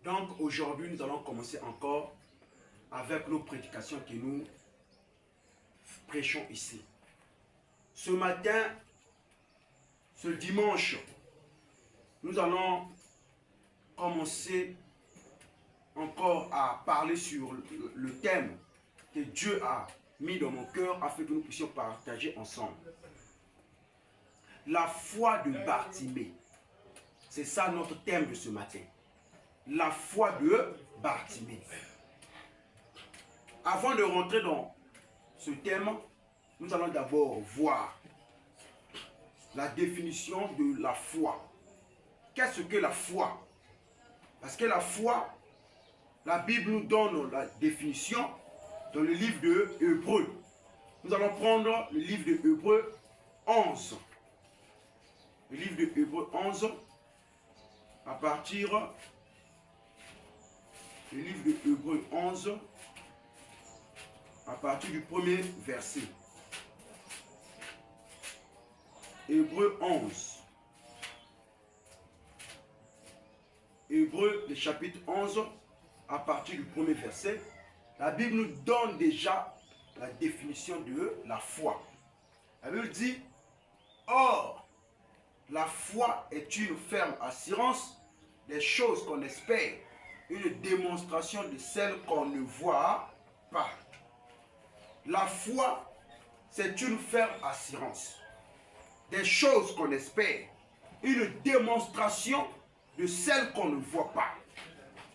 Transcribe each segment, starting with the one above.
Donc aujourd'hui, nous allons commencer encore avec nos prédications que nous prêchons ici. Ce matin, ce dimanche, nous allons commencer encore à parler sur le thème que Dieu a mis dans mon cœur afin que nous puissions partager ensemble. La foi de Bartimée. C'est ça notre thème de ce matin. La foi de Bartimée. Avant de rentrer dans ce thème, nous allons d'abord voir la définition de la foi. Qu'est-ce que la foi? Parce que la foi, la Bible nous donne la définition dans le livre de Hébreux. Nous allons prendre le livre de Hébreux 11. Le livre de Hébreux 11, à partir du livre de Hébreux 11, à partir du premier verset. Hébreux 11. Hébreux, le chapitre 11, à partir du premier verset. La Bible nous donne déjà la définition de la foi. La Bible dit, or, la foi est une ferme assurance des choses qu'on espère, une démonstration de celles qu'on ne voit pas. La foi, c'est une ferme assurance des choses qu'on espère, une démonstration de celles qu'on ne voit pas.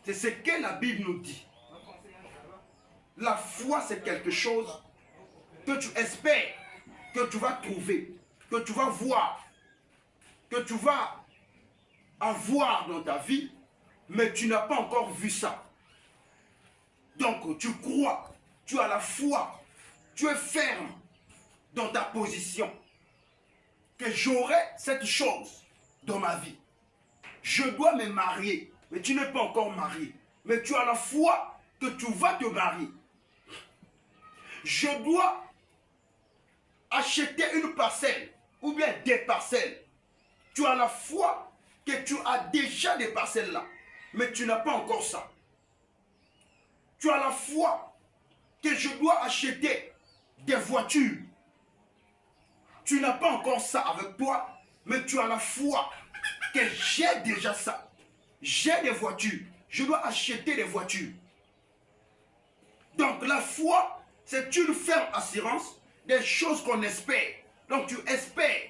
C'est ce que la Bible nous dit. La foi, c'est quelque chose que tu espères, que tu vas trouver, que tu vas voir, que tu vas avoir dans ta vie, mais tu n'as pas encore vu ça. Donc tu crois, tu as la foi, tu es ferme dans ta position, que j'aurai cette chose dans ma vie. Je dois me marier, mais tu n'es pas encore marié, mais tu as la foi que tu vas te marier. Je dois acheter une parcelle ou bien des parcelles. Tu as la foi que tu as déjà des parcelles là, mais tu n'as pas encore ça. Tu as la foi que je dois acheter des voitures. Tu n'as pas encore ça avec toi, mais tu as la foi que j'ai déjà ça. J'ai des voitures. Je dois acheter des voitures. Donc la foi, c'est une ferme assurance des choses qu'on espère. Donc tu espères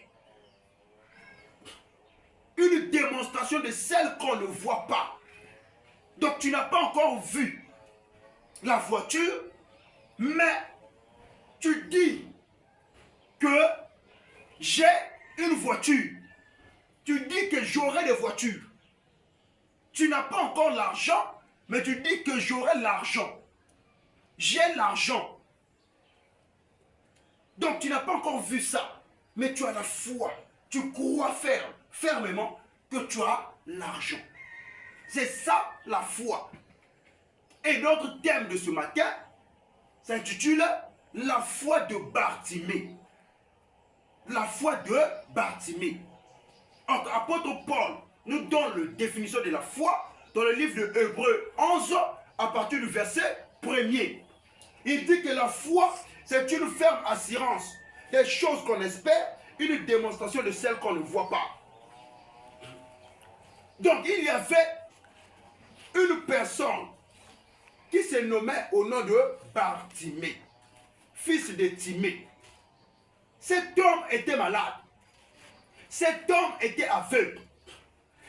une démonstration de celles qu'on ne voit pas. Donc tu n'as pas encore vu la voiture, mais tu dis que j'ai une voiture. Tu dis que j'aurai des voitures. Tu n'as pas encore l'argent, mais tu dis que j'aurai l'argent. J'ai l'argent. Donc tu n'as pas encore vu ça, mais tu as la foi. Tu crois fermement que tu as l'argent. C'est ça la foi. Et notre thème de ce matin s'intitule La foi de Bartimée. La foi de Bartimée. Apôtre Paul nous donne la définition de la foi dans le livre de Hébreux 11 à partir du verset 1er. Il dit que la foi, c'est une ferme assurance des choses qu'on espère, une démonstration de celles qu'on ne voit pas. Donc il y avait une personne qui se nommait au nom de Bartimée, fils de Timée. Cet homme était malade. Cet homme était aveugle.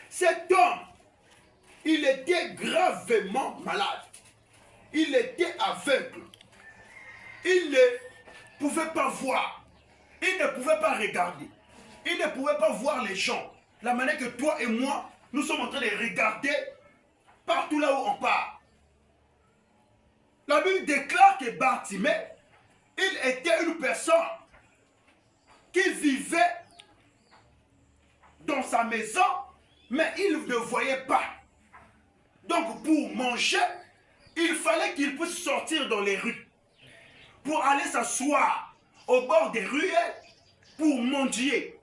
Cet homme, il était gravement malade. Il était aveugle. Il ne pouvait pas voir. Il ne pouvait pas regarder. Il ne pouvait pas voir les gens. La manière que toi et moi, nous sommes en train de regarder partout là où on part. La Bible déclare que Bartimée, il était une personne qui vivait dans sa maison, mais il ne voyait pas. Donc pour manger, il fallait qu'il puisse sortir dans les rues pour aller s'asseoir au bord des ruelles pour mendier.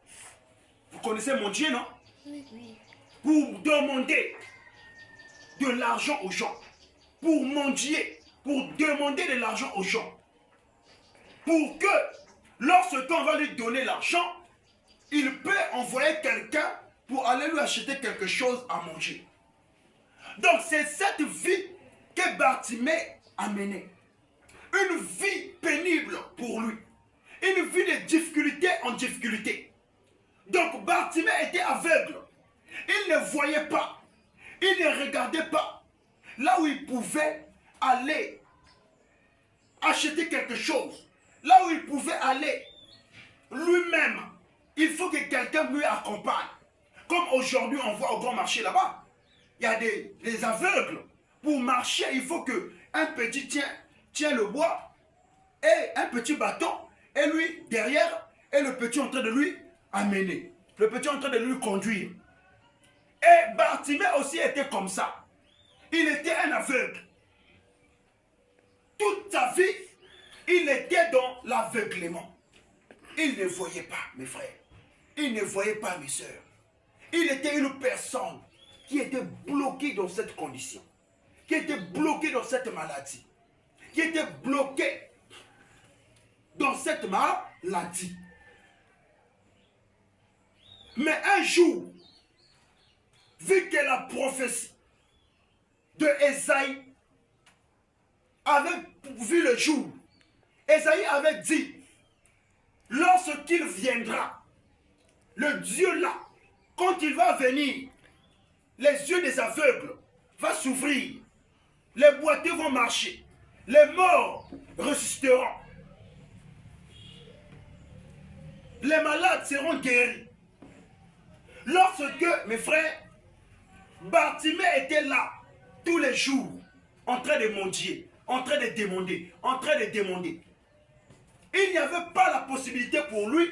Vous connaissez mendier, non? Oui, oui. Pour demander. de l'argent aux gens, pour mendier, pour demander de l'argent aux gens, pour que lorsqu'on va lui donner l'argent, il peut envoyer quelqu'un pour aller lui acheter quelque chose à manger. Donc c'est cette vie que Bartimée a menée. Une vie pénible pour lui. Une vie de difficulté en difficulté. Donc Bartimée était aveugle. Il ne voyait pas. Il ne regardait pas. Là où il pouvait aller acheter quelque chose. Là où il pouvait aller lui-même. Il faut que quelqu'un lui accompagne. Comme aujourd'hui on voit au grand marché là-bas. Il y a des aveugles. Pour marcher, il faut qu'un petit tient le bois et un petit bâton. Et lui, derrière, et le petit en train de lui amener. Le petit en train de lui conduire. Et Bartimée aussi était comme ça. Il était un aveugle. Toute sa vie, il était dans l'aveuglement. Il ne voyait pas, mes frères. Il ne voyait pas, mes sœurs. Il était une personne qui était bloquée dans cette condition. Qui était bloquée dans cette maladie. Qui était bloquée dans cette maladie. Mais un jour, vu que la prophétie de Ésaïe avait vu le jour, Ésaïe avait dit, lorsqu'il viendra, le Dieu là, quand il va venir, les yeux des aveugles vont s'ouvrir, les boiteux vont marcher, les morts ressusciteront, les malades seront guéris. Lorsque, mes frères, Bartimée était là, tous les jours, en train de mendier, en train de demander, en train de demander. Il n'y avait pas la possibilité pour lui,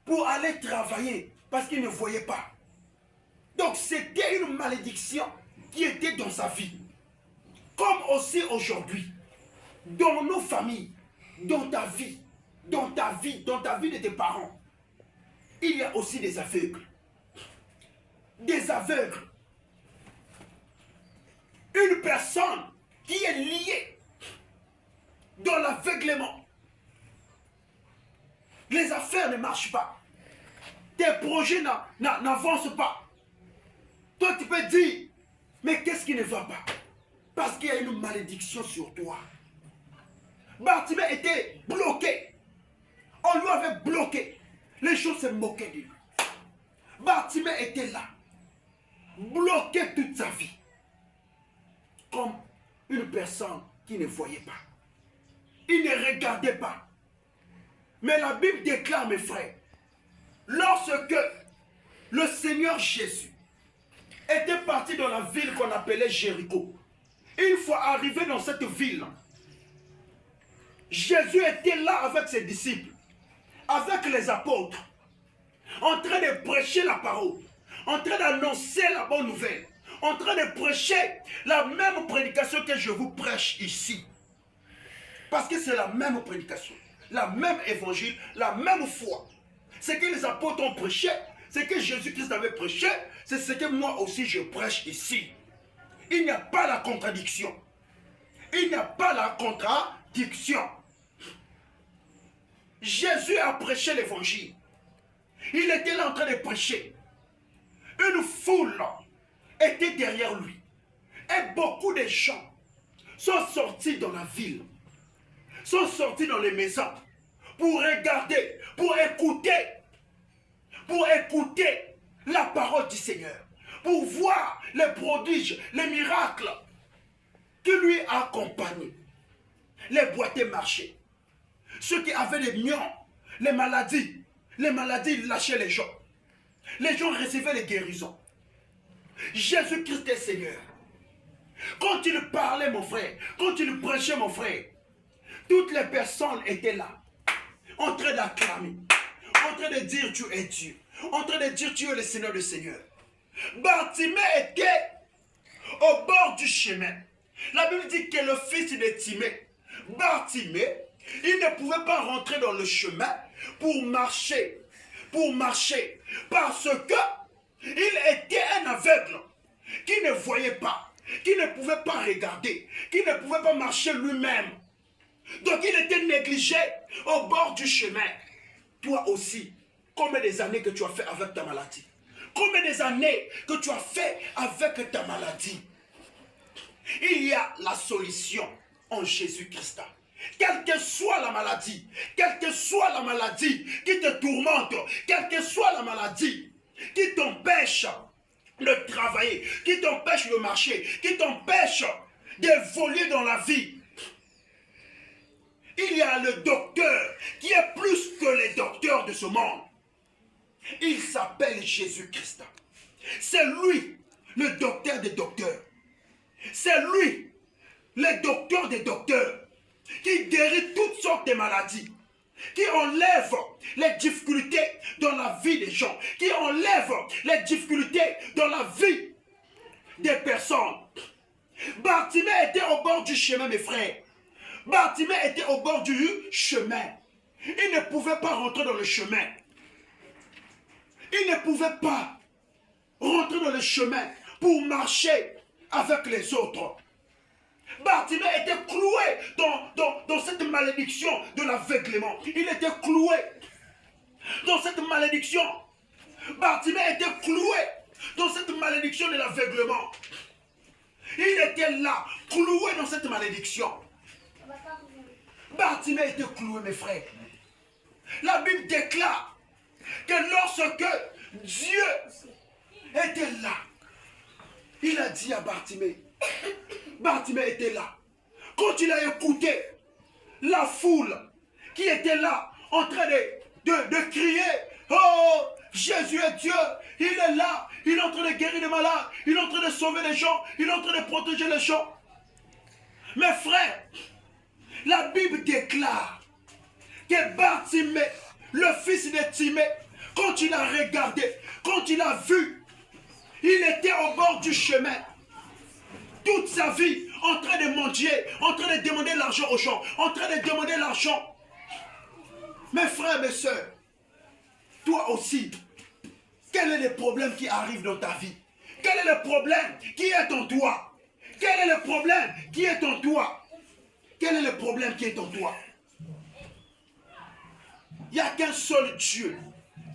pour aller travailler, parce qu'il ne voyait pas. Donc c'était une malédiction qui était dans sa vie. Comme aussi aujourd'hui, dans nos familles, dans ta vie, dans ta vie de tes parents, il y a aussi des aveugles. Des aveugles. Une personne qui est liée dans l'aveuglement. Les affaires ne marchent pas. Tes projets n'avancent pas. Toi, tu peux dire, mais qu'est-ce qui ne va pas? Parce qu'il y a une malédiction sur toi. Bartimée était bloqué. On lui avait bloqué. Les gens se moquaient de lui. Bartimée était là. Bloqué toute sa vie. Comme une personne qui ne voyait pas. Il ne regardait pas. Mais la Bible déclare, mes frères, lorsque le Seigneur Jésus était parti dans la ville qu'on appelait Jéricho, une fois arrivé dans cette ville, Jésus était là avec ses disciples, avec les apôtres, en train de prêcher la parole, en train d'annoncer la bonne nouvelle, en train de prêcher la même prédication que je vous prêche ici. Parce que c'est la même prédication, la même évangile, la même foi. Ce que les apôtres ont prêché, ce que Jésus-Christ avait prêché, c'est ce que moi aussi je prêche ici. Il n'y a pas la contradiction. Il n'y a pas la contradiction. Jésus a prêché l'évangile. Il était là en train de prêcher. Une foule était derrière lui. Et beaucoup de gens sont sortis dans la ville, sont sortis dans les maisons pour regarder, pour écouter la parole du Seigneur, pour voir les prodiges, les miracles qui lui accompagnaient. Les boiteux marchaient. Ceux qui avaient des mions, les maladies lâchaient les gens. Les gens recevaient les guérisons. Jésus-Christ est Seigneur. Quand il parlait, mon frère, quand il prêchait, mon frère, toutes les personnes étaient là, en train d'acclamer, en train de dire tu es Dieu, en train de dire tu es le Seigneur des Seigneurs. Bartimée était au bord du chemin. La Bible dit que le fils de Timée, Bartimée, il ne pouvait pas rentrer dans le chemin pour marcher, parce que il était un aveugle qui ne voyait pas. qui ne pouvait pas regarder, qui ne pouvait pas marcher lui-même. Donc il était négligé au bord du chemin. Toi aussi, combien des années que tu as fait avec ta maladie? Combien des années que tu as fait avec ta maladie? Il y a la solution en Jésus-Christ. Quelle que soit la maladie qui te tourmente, quelle que soit la maladie qui t'empêche de travailler, qui t'empêche de marcher, qui t'empêche d'évoluer dans la vie, il y a le docteur qui est plus que les docteurs de ce monde. Il s'appelle Jésus-Christ. C'est lui, le docteur des docteurs. C'est lui, le docteur des docteurs, qui guérit toutes sortes de maladies, qui enlève les difficultés dans la vie des gens, qui enlève les difficultés dans la vie des personnes. Bartimée était au bord du chemin, mes frères. Bartimée était au bord du chemin. Il ne pouvait pas rentrer dans le chemin. Il ne pouvait pas rentrer dans le chemin pour marcher avec les autres. Bartimée était cloué dans cette malédiction de l'aveuglement. Il était cloué dans cette malédiction. Bartimée était cloué dans cette malédiction de l'aveuglement. Il était là, cloué dans cette malédiction. Bartimée était cloué, mes frères. La Bible déclare que lorsque Dieu était là, il a dit à Bartimée, Bartimée était là. Quand il a écouté la foule qui était là, en train de crier, oh, Jésus est Dieu, il est là, il est en train de guérir les malades, il est en train de sauver les gens, il est en train de protéger les gens. Mes frères, la Bible déclare que Bartimée, le fils de Timée, quand il a regardé, quand il a vu, il était au bord du chemin. Toute sa vie, en train de mendier, en train de demander l'argent aux gens, en train de demander l'argent. Mes frères, mes soeurs, toi aussi, quel est le problème qui arrive dans ta vie? Quel est le problème qui est en toi? Quel est le problème qui est en toi? Quel est le problème qui est en toi? Il n'y a qu'un seul Dieu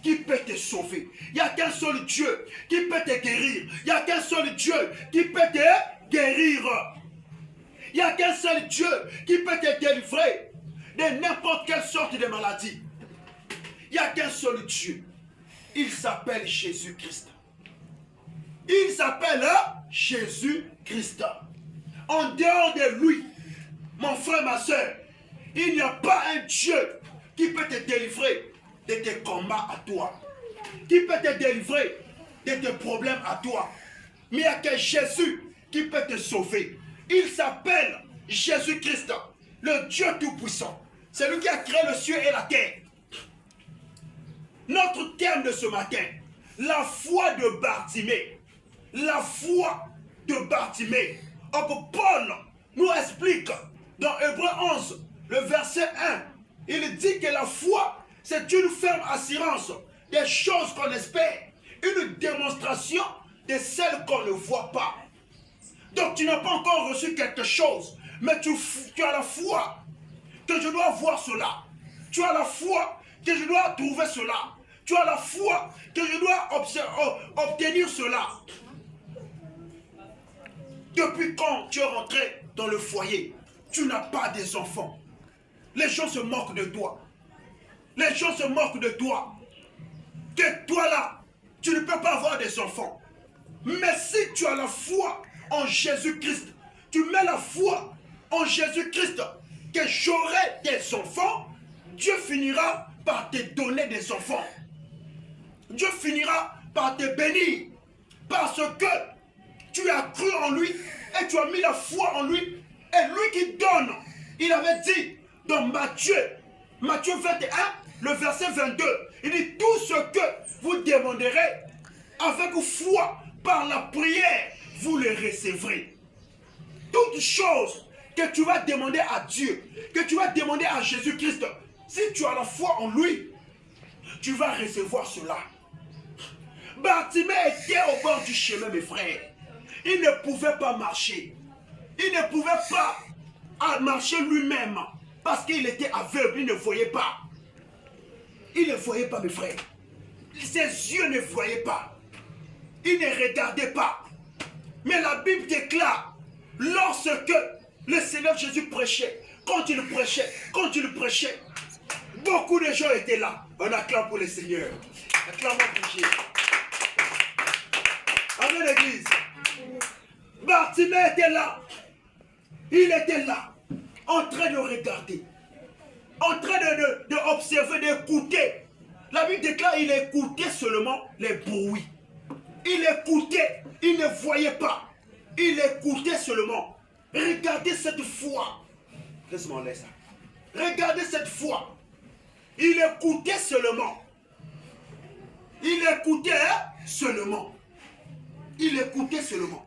qui peut te sauver. Il n'y a qu'un seul Dieu qui peut te guérir. Il n'y a qu'un seul Dieu qui peut te guérir. Il n'y a qu'un seul Dieu qui peut te délivrer de n'importe quelle sorte de maladie. Il n'y a qu'un seul Dieu. Il s'appelle Jésus-Christ. Il s'appelle Jésus-Christ. En dehors de lui, mon frère, ma soeur, il n'y a pas un Dieu qui peut te délivrer de tes combats à toi, qui peut te délivrer de tes problèmes à toi. Mais il n'y a que Jésus qui peut te sauver. Il s'appelle Jésus-Christ, le Dieu Tout-Puissant. C'est lui qui a créé le ciel et la terre. Notre thème de ce matin, la foi de Bartimée. La foi de Bartimée. Paul nous explique dans Hébreux 11, le verset 1, il dit que la foi, c'est une ferme assurance des choses qu'on espère, une démonstration de celles qu'on ne voit pas. Donc tu n'as pas encore reçu quelque chose, mais tu as la foi que je dois voir cela. Tu as la foi que je dois trouver cela. Tu as la foi que je dois obtenir cela. Depuis quand tu es rentré dans le foyer, tu n'as pas des enfants. Les gens se moquent de toi. Les gens se moquent de toi. Que toi là, tu ne peux pas avoir des enfants. Mais si tu as la foi en Jésus-Christ, tu mets la foi en Jésus-Christ, que j'aurai des enfants, Dieu finira par te donner des enfants. Dieu finira par te bénir. Parce que tu as cru en lui et tu as mis la foi en lui. Et lui qui donne, il avait dit dans Matthieu 21, le verset 22, il dit tout ce que vous demanderez avec foi par la prière, vous le recevrez. Toute chose que tu vas demander à Dieu, que tu vas demander à Jésus-Christ, si tu as la foi en lui, tu vas recevoir cela. Bartimée était au bord du chemin, mes frères. Il ne pouvait pas marcher. Il ne pouvait pas marcher lui-même parce qu'il était aveugle, il ne voyait pas. Il ne voyait pas, mes frères. Ses yeux ne voyaient pas. Il ne regardait pas. Mais la Bible déclare, lorsque le Seigneur Jésus prêchait, quand il prêchait, beaucoup de gens étaient là. On acclame pour le Seigneur. Acclamons pour Jésus. Amen, l'église. Bartimée était là. Il était là, en train de regarder, en train d'observer, d'écouter. La Bible déclare qu'il écoutait seulement les bruits. Il écoutait, il ne voyait pas. Il écoutait seulement. Regardez cette foi. Laisse-moi laisser ça. Regardez cette foi. Il écoutait seulement. Il écoutait seulement. Il écoutait seulement.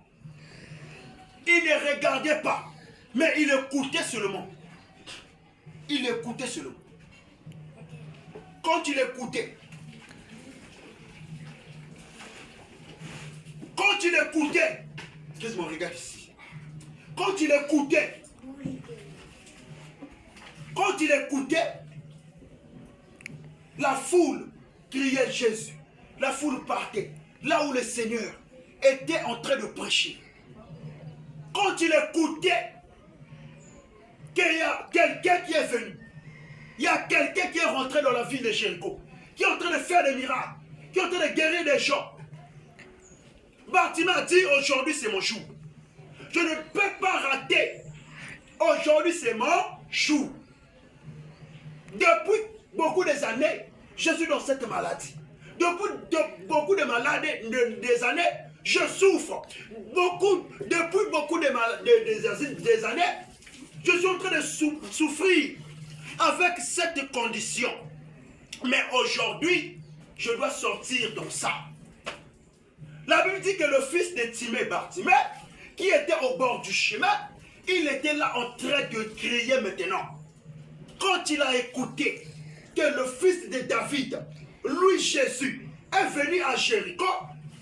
Il ne regardait pas. Mais il écoutait seulement. Il écoutait seulement. Quand il écoutait, excuse-moi, regarde ici. Quand il écoutait, la foule criait Jésus. La foule partait. Là où le Seigneur était en train de prêcher. Quand il écoutait, qu'il y a quelqu'un qui est venu. Il y a quelqu'un qui est rentré dans la ville de Jéricho, qui est en train de faire des miracles, qui est en train de guérir des gens. Bartimée a dit, aujourd'hui c'est mon jour. Je ne peux pas rater. Aujourd'hui c'est mon jour. Depuis beaucoup des années, je suis dans cette maladie. Depuis beaucoup de maladies, des années, je souffre. Depuis beaucoup des années, je suis en train de souffrir avec cette condition. Mais aujourd'hui, je dois sortir dans ça. La Bible dit que le fils de Timée, Bartimée, qui était au bord du chemin, il était là en train de crier maintenant. Quand il a écouté que le fils de David, lui Jésus, est venu à Jéricho,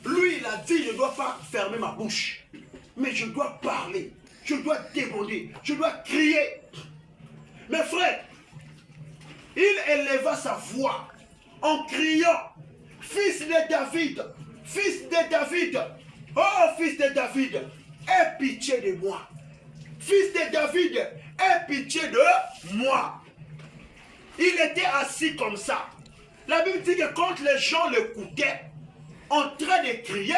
lui il a dit, je ne dois pas fermer ma bouche, mais je dois parler, je dois demander, je dois crier. Mes frères, il éleva sa voix en criant, fils de David, oh fils de David, aie pitié de moi. Fils de David, aie pitié de moi. Il était assis comme ça. La Bible dit que quand les gens l'écoutaient, en train de crier,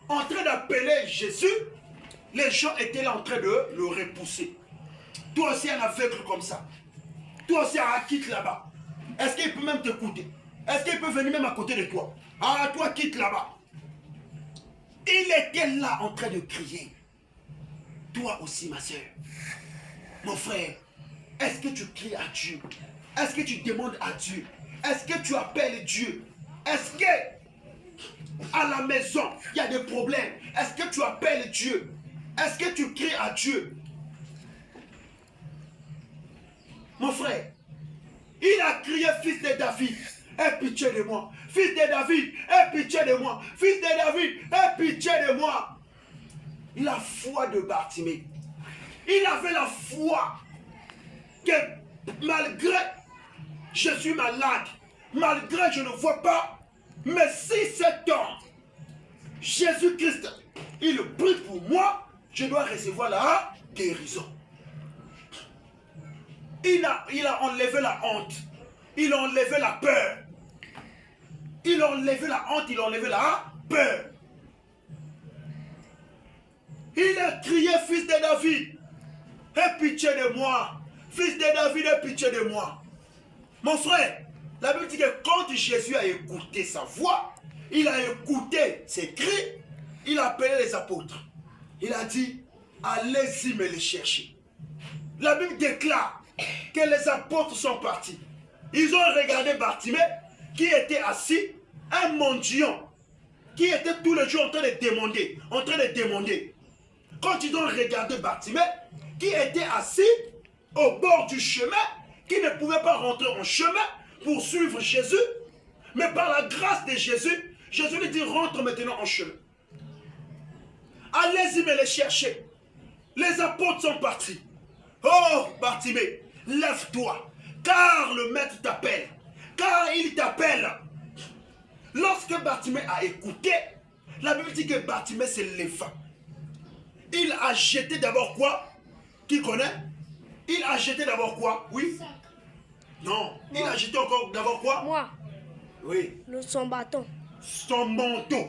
en train d'appeler Jésus, les gens étaient là en train de le repousser. Toi aussi un aveugle comme ça. Toi aussi un quitte là-bas. Est-ce qu'il peut même t'écouter? Est-ce qu'il peut venir même à côté de toi? Ah, toi quitte là-bas. Il était là en train de crier. Toi aussi ma soeur. Mon frère, est-ce que tu cries à Dieu? Est-ce que tu demandes à Dieu? Est-ce que tu appelles Dieu? Est-ce que à la maison, il y a des problèmes? Est-ce que tu appelles Dieu? Est-ce que tu cries à Dieu? Mon frère, il a crié, fils de David, aie pitié de moi. Fils de David, aie pitié de moi. Fils de David, aie pitié de moi. La foi de Bartimée. Il avait la foi que malgré je suis malade, malgré je ne vois pas, mais si cet homme, Jésus-Christ, il prie pour moi, je dois recevoir la guérison. Il a enlevé la honte, il a enlevé la peur. Il a enlevé la honte, il a enlevé la peur. Il a crié, fils de David, aie pitié de moi. Fils de David, aie pitié de moi. Mon frère, la Bible dit que quand Jésus a écouté sa voix, il a écouté ses cris, il a appelé les apôtres. Il a dit, allez-y me les chercher. La Bible déclare que les apôtres sont partis. Ils ont regardé Bartimée, qui était assis, un mendiant, qui était tout le jour en train de demander. Quand ils ont regardé Bartimée, qui était assis au bord du chemin, qui ne pouvait pas rentrer en chemin pour suivre Jésus, mais par la grâce de Jésus, Jésus lui dit, rentre maintenant en chemin. Allez-y me les chercher. Les apôtres sont partis. Oh, Bartimée, lève-toi, car le maître t'appelle. Car il t'appelle. Lorsque Bartimée a écouté, la Bible dit que Bartimée s'est levé. Il a jeté d'abord quoi? Qui connaît? Il a jeté d'abord quoi? Oui? Non. Moi. Il a jeté encore d'abord quoi? Moi. Oui. Son bâton. Son manteau.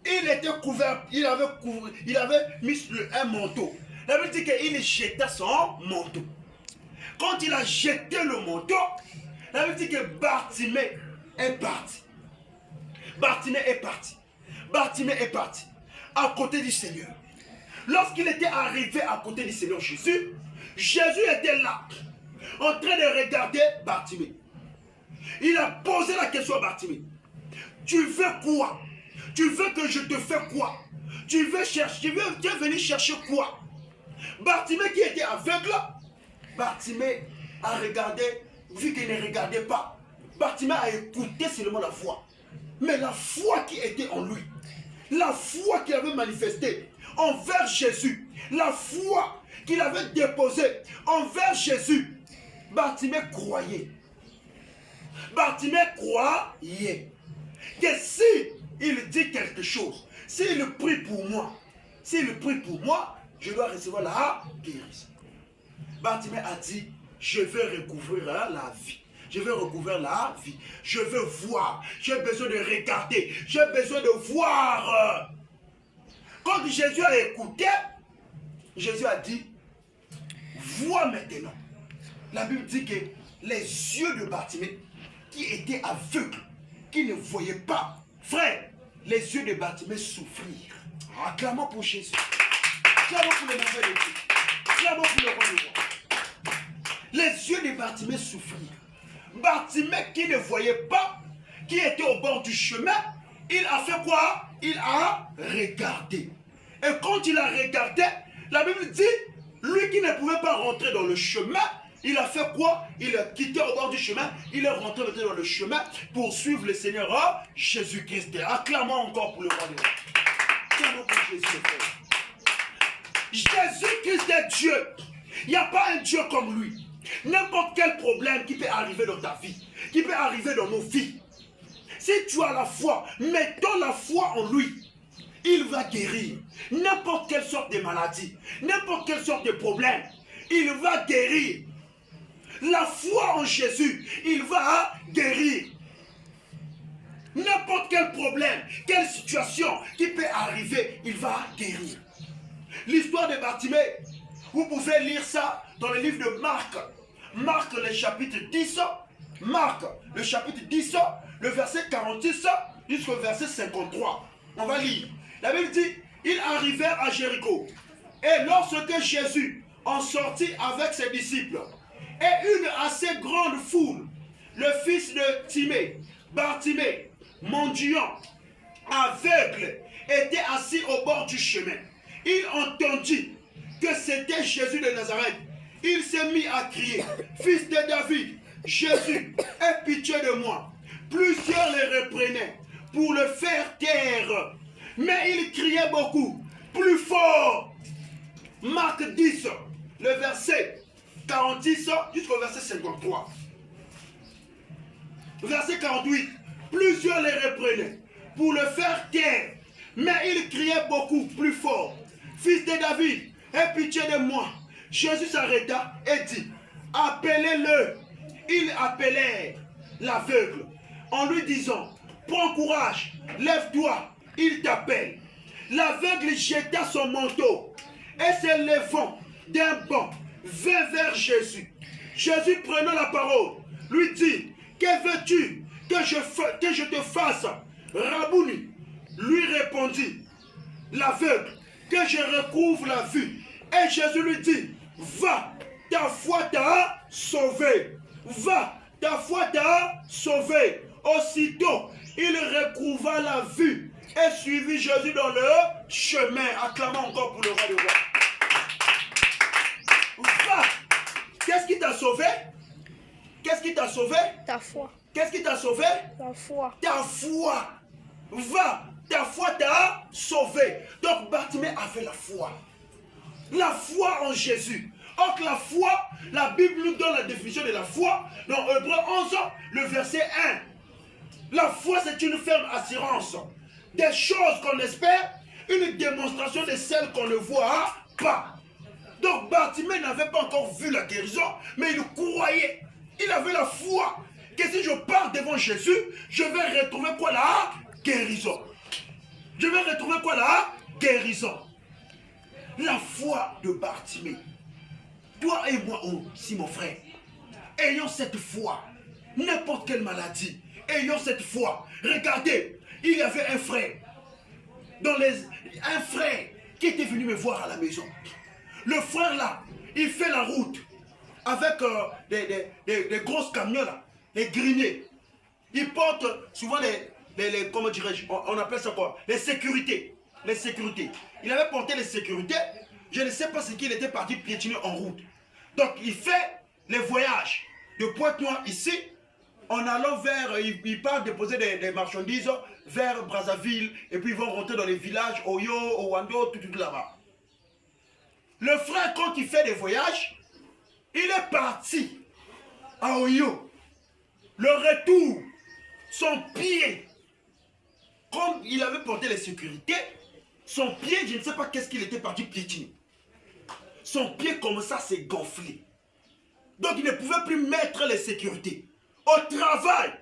Il était couvert, il avait mis un manteau. La Bible dit qu'il jeta son manteau. Quand il a jeté le manteau, la Bible dit que Bartimée est parti. Bartimée est parti. Bartimée est parti à côté du Seigneur. Lorsqu'il était arrivé à côté du Seigneur Jésus, Jésus était là, en train de regarder Bartimée. Il a posé la question à Bartimée. Tu veux quoi? Tu veux que je te fasse quoi? Tu veux venir chercher quoi? Bartimée qui était aveugle, Bartimée a regardé, vu qu'il ne regardait pas. Bartimée a écouté seulement la voix. Mais la foi qui était en lui, la foi qu'il avait manifestée envers Jésus, la foi qu'il avait déposée envers Jésus, Bartimée croyait. Bartimée croyait que si il dit quelque chose, s'il prie pour moi, je dois recevoir la guérison. Bartimée a dit, je vais recouvrir la vie. Je veux recouvrir la vie. Je veux voir. J'ai besoin de regarder. J'ai besoin de voir. Quand Jésus a écouté, Jésus a dit, vois maintenant. La Bible dit que les yeux de Bartimée, qui étaient aveugles, qui ne voyaient pas, frère, les yeux de Bartimée souffrirent. Acclamons pour Jésus. Acclamons pour le merveilleux de Dieu. Acclamons pour le roi du roi. Les yeux de Bartimée souffrirent. Bartimée qui ne voyait pas, qui était au bord du chemin, il a fait quoi? Il a regardé. Et quand il a regardé, la Bible dit, lui qui ne pouvait pas rentrer dans le chemin, il a fait quoi? Il a quitté au bord du chemin, il est rentré dans le chemin pour suivre le Seigneur Jésus-Christ. Acclamons encore pour le roi des rois. Acclamons pour Jésus. Jésus-Christ est Dieu. Il n'y a pas un Dieu comme lui. N'importe quel problème qui peut arriver dans ta vie, qui peut arriver dans nos vies, si tu as la foi, mettons la foi en lui, il va guérir n'importe quelle sorte de maladie, n'importe quelle sorte de problème, il va guérir. La foi en Jésus, il va guérir. N'importe quel problème, quelle situation qui peut arriver, il va guérir. L'histoire de Bartimée, vous pouvez lire ça dans le livre de Marc. Marc le chapitre 10, Marc le chapitre 10, le verset 46 jusqu'au verset 53. On va lire. La Bible dit, ils arrivèrent à Jéricho. Et lorsque Jésus en sortit avec ses disciples, et une assez grande foule, le fils de Timée, Bartimée, mendiant, aveugle, était assis au bord du chemin. Il entendit que c'était Jésus de Nazareth. Il s'est mis à crier, fils de David, Jésus, aie pitié de moi. Plusieurs le reprenaient pour le faire taire, mais il criait beaucoup, plus fort. Marc 10, le verset 46 jusqu'au verset 53. Verset 48, plusieurs le reprenaient pour le faire taire, mais il criait beaucoup, plus fort. Fils de David, aie pitié de moi. Jésus s'arrêta et dit, appelez-le. Ils appelèrent l'aveugle en lui disant, prends courage, lève-toi, il t'appelle. L'aveugle jeta son manteau et se levant d'un bond, vint vers Jésus. Jésus prenant la parole, lui dit, que veux-tu que je te fasse? Rabouni lui répondit, l'aveugle, que je recouvre la vue. Et Jésus lui dit, va, ta foi t'a sauvé. Va, ta foi t'a sauvé. Aussitôt, il recouvra la vue et suivit Jésus dans le chemin. Acclamons encore pour le roi des rois. Va. Qu'est-ce qui t'a sauvé? Qu'est-ce qui t'a sauvé? Ta foi. Qu'est-ce qui t'a sauvé? Ta foi. Ta foi. Va. ta foi t'a sauvé. Donc Bartimée avait la foi. La foi en Jésus. Or la foi, la Bible nous donne la définition de la foi dans Hébreux 11, le verset 1. La foi, c'est une ferme assurance des choses qu'on espère, une démonstration de celles qu'on ne voit pas. Donc Bartimée n'avait pas encore vu la guérison, mais il croyait. Il avait la foi que si je pars devant Jésus, je vais retrouver quoi, la guérison. Je vais retrouver quoi, la guérison. La foi de Bartimée. Toi et moi aussi, mon frère, ayons cette foi. N'importe quelle maladie, ayons cette foi. Regardez, il y avait un frère, un frère qui était venu me voir à la maison. Le frère là, il fait la route avec des grosses camions là, les greniers. Il porte souvent les comment dirais-je, on appelle ça quoi? Les sécurités. Les sécurités. Il avait porté les sécurités. Je ne sais pas ce qu'il était parti piétiner en route. Donc il fait les voyages de Pointe-Noire ici, en allant vers, il part déposer des marchandises vers Brazzaville, et puis ils vont rentrer dans les villages, Oyo, Owando, tout là-bas. Le frère, quand il fait des voyages, il est parti à Oyo. Le retour, son pied, comme il avait porté les sécurités, son pied, je ne sais pas qu'est-ce qu'il était parti piétiner. Son pied comme ça s'est gonflé. Donc il ne pouvait plus mettre les sécurités. Au travail,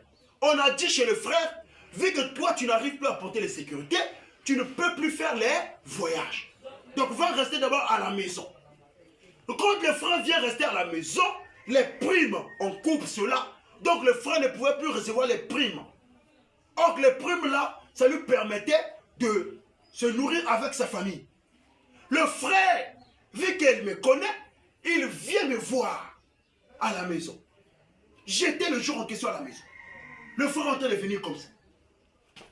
on a dit chez le frère, vu que toi tu n'arrives plus à porter les sécurités, tu ne peux plus faire les voyages. Donc va rester d'abord à la maison. Quand le frère vient rester à la maison, les primes, on coupe cela. Donc le frère ne pouvait plus recevoir les primes. Or les primes là, ça lui permettait de se nourrir avec sa famille. Le frère, vu qu'il me connaît, il vient me voir à la maison. J'étais le jour en question à la maison. Le frère est en train de venir comme ça.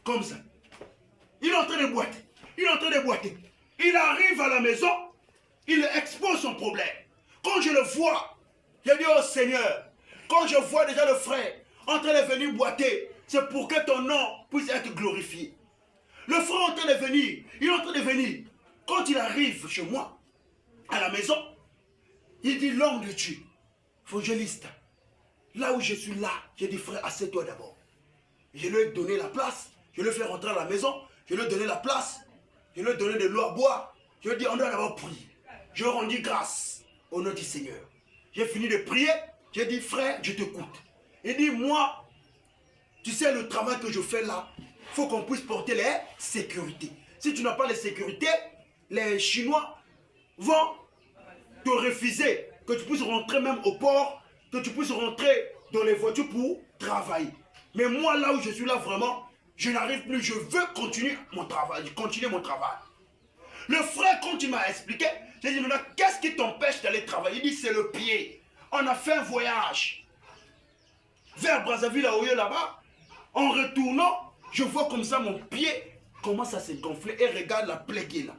Comme ça. Il est en train de boiter. Il est en train de boiter. Il arrive à la maison, il expose son problème. Quand je le vois, je dis au Seigneur, quand je vois déjà le frère en train de venir boiter, c'est pour que ton nom puisse être glorifié. Le frère est en train de venir, il est en train de venir. Quand il arrive chez moi, à la maison, il dit l'homme de Dieu, évangéliste, là où je suis là, j'ai dit frère, assieds-toi d'abord. Je lui ai donné la place, je lui ai fait rentrer à la maison, je lui ai donné la place, je lui ai donné de l'eau à boire, je lui ai dit on doit d'abord prier. Je rendis grâce au nom du Seigneur. J'ai fini de prier, j'ai dit frère, je t'écoute. Il dit moi, tu sais le travail que je fais là, il faut qu'on puisse porter les sécurités. Si tu n'as pas les sécurités, les Chinois vont te refuser que tu puisses rentrer même au port, que tu puisses rentrer dans les voitures pour travailler. Mais moi, là où je suis là vraiment, je n'arrive plus, je veux continuer mon travail, Le frère, quand il m'a expliqué, j'ai dit, maintenant, qu'est-ce qui t'empêche d'aller travailler? Il dit, c'est le pied. On a fait un voyage vers Brazzaville, à Oyo, là-bas. En retournant, je vois comme ça mon pied commence à se gonfler et regarde la plaie qui est là.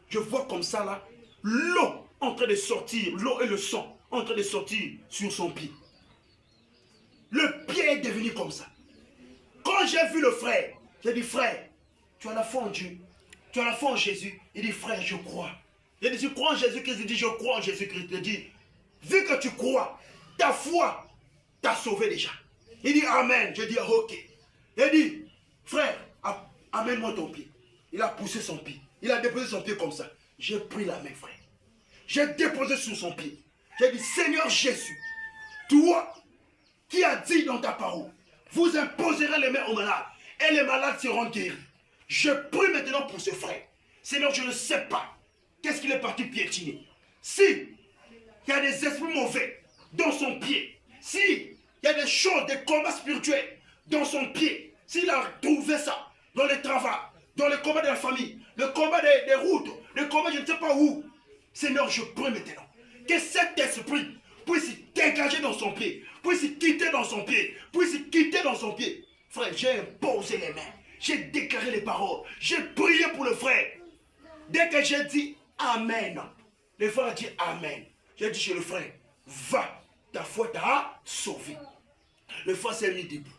Je vois comme ça, là, l'eau en train de sortir, l'eau et le sang en train de sortir sur son pied. Le pied est devenu comme ça. Quand j'ai vu le frère, j'ai dit, frère, tu as la foi en Dieu, tu as la foi en Jésus. Il dit, frère, je crois. J'ai dit, tu crois en Jésus-Christ? Il dit, je crois en Jésus-Christ. Il dit, vu que tu crois, ta foi t'a sauvé déjà. Il dit, amen. Je dis, ok. Il dit, frère, amène-moi ton pied. Il a poussé son pied. Il a déposé son pied comme ça. J'ai pris la main, frère. J'ai déposé sur son pied. J'ai dit, Seigneur Jésus, toi qui as dit dans ta parole, vous imposerez les mains aux malades et les malades seront guéris. Je prie maintenant pour ce frère. Seigneur, je ne sais pas qu'est-ce qu'il est parti piétiner. Si il y a des esprits mauvais dans son pied, si il y a des choses, des combats spirituels dans son pied, s'il a trouvé ça dans les travaux, dans les combats de la famille, le combat des routes, le combat je ne sais pas où, Seigneur, je prie maintenant que cet esprit puisse dégager dans son pied, puisse quitter dans son pied, puisse quitter dans son pied. Frère, j'ai imposé les mains, j'ai déclaré les paroles, j'ai prié pour le frère. Dès que j'ai dit Amen, le frère a dit Amen. J'ai dit chez le frère, va, ta foi t'a sauvé. Le frère s'est mis debout.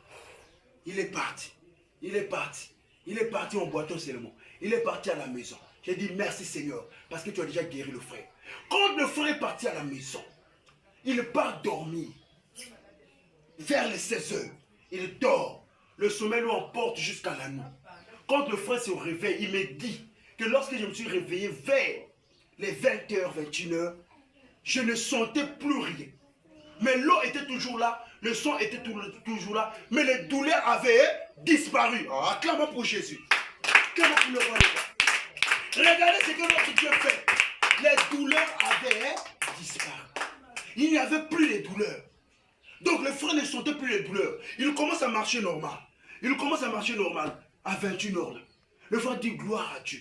Il est parti. Il est parti. Il est parti en boitant seulement. Il est parti à la maison. J'ai dit merci Seigneur, parce que tu as déjà guéri le frère. Quand le frère est parti à la maison, il part dormir. Vers les 16 heures, il dort. Le sommeil lui emporte jusqu'à la nuit. Quand le frère se réveille, il me dit que lorsque je me suis réveillé vers les 20h, 21h, je ne sentais plus rien. Mais l'eau était toujours là, le sang était toujours là, mais les douleurs avaient disparu. Oh, acclamons pour Jésus. Acclamons pour le roi des rois. Regardez ce que notre Dieu fait. Les douleurs avaient disparu. Il n'y avait plus les douleurs. Donc le frère ne sentait plus les douleurs. Il commence à marcher normal. Il commence à marcher normal à 21h. Le frère dit gloire à Dieu.